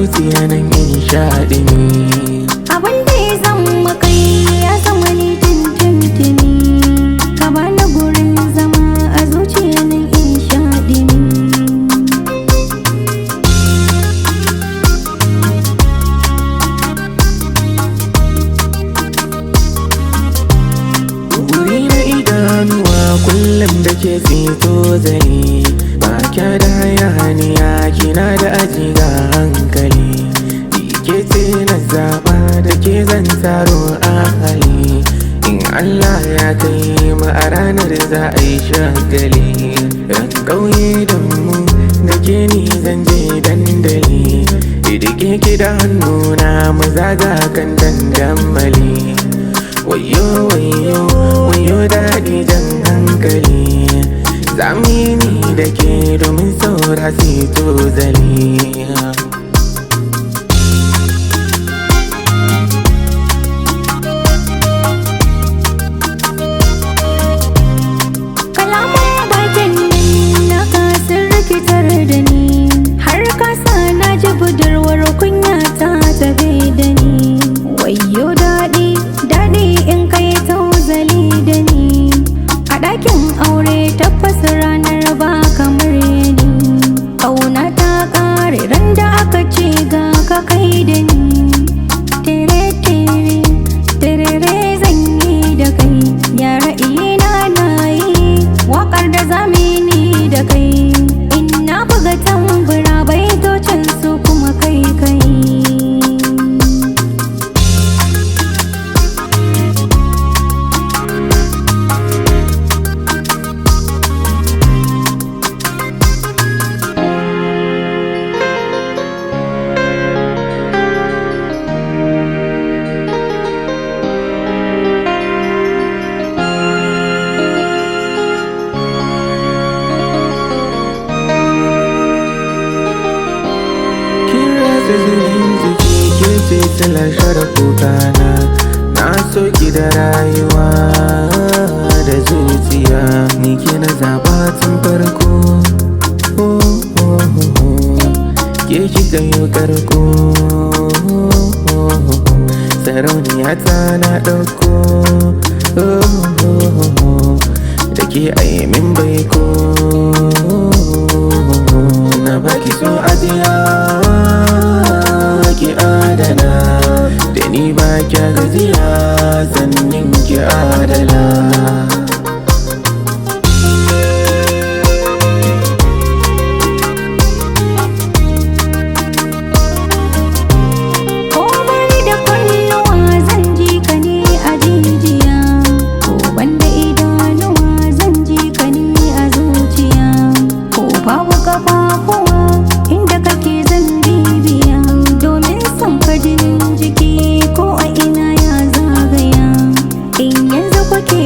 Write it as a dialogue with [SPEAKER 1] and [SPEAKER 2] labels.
[SPEAKER 1] zuciya nan yin shaɗi ne.
[SPEAKER 2] Abin da ya zama kai ya zama ni tintintini. Ka bani gurin zama a zuciya nan in shaɗi ne.
[SPEAKER 1] Wuri na idanuwa kullum da ke fito zai ba kya da hayaniya kina da aji ga hankali. Ke ce na zaɓa da ke zan taro a hali. In Allah ya kai mu a ranar za a yi shagali. Ran ƙauye da mu da ke ni zan je dandali. Idike ki da hannuna mu zaga kan dandamali. Wayo wayo wayo daɗi jan hankali. Zamini da ke domin saura su tozali.
[SPEAKER 2] Da ni har kasa na ji budurwar kunya ta tafe da ni. Wayyo daɗi daɗi in kai tozali da ni. A ɗakin aure tabbas ranar ba kamar ni. Ƙauna ta ƙare ran da aka ce ga ka kai da ni. Tere tere terere zan yi da kai. Ya ra'ayina na yi waƙar da zamini da kai. Buga tambura baitocin su kuma kai kai.
[SPEAKER 1] Zurin jiki ke ce silar share kukana. Na so ki da rayuwa da zuciya. Ni ke na zaɓa tun farko. Ke kika yi karko. Sarauniya ta na ɗauko. Da ke aimin baiko. Na baki so ajiya ki adana. Da ni ba kya gajiya sannin ki adala.
[SPEAKER 2] Ko bani da kunnuwa zan ji ka ne a jijiya. Ko banda idanuwa zan ji ka ne a zuciya. Ko babu ƙafafuwa inda kake zan bibiya. Son ka jinin jiki ko a ina ya zagaya. In yanzu kuke